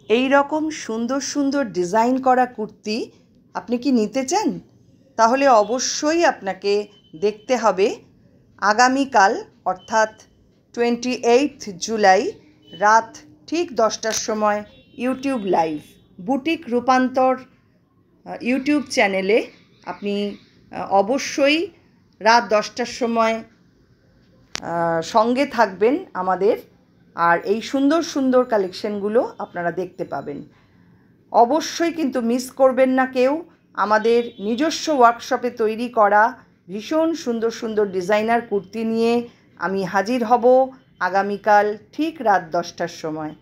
এই রকম সুন্দর সুন্দর ডিজাইন করা কুর্তি আপনি কি নিতে চান? তাহলে অবশ্যই আপনাকে দেখতে হবে আগামীকাল অর্থাৎ 28 জুলাই রাত ঠিক 10টার সময় ইউটিউব লাইভ বুটিক রূপান্তর ইউটিউব চ্যানেলে আপনি অবশ্যই রাত 10টার সময় সঙ্গে থাকবেন আমাদের, আর এই সুন্দর সুন্দর কালেকশনগুলো আপনারা দেখতে পাবেন। অবশ্যই কিন্তু মিস করবেন না কেউ। আমাদের নিজস্ব ওয়ার্কশপে তৈরি করা ভীষণ সুন্দর সুন্দর ডিজাইনার কুর্তি নিয়ে আমি হাজির হব আগামীকাল ঠিক রাত 10টার সময়।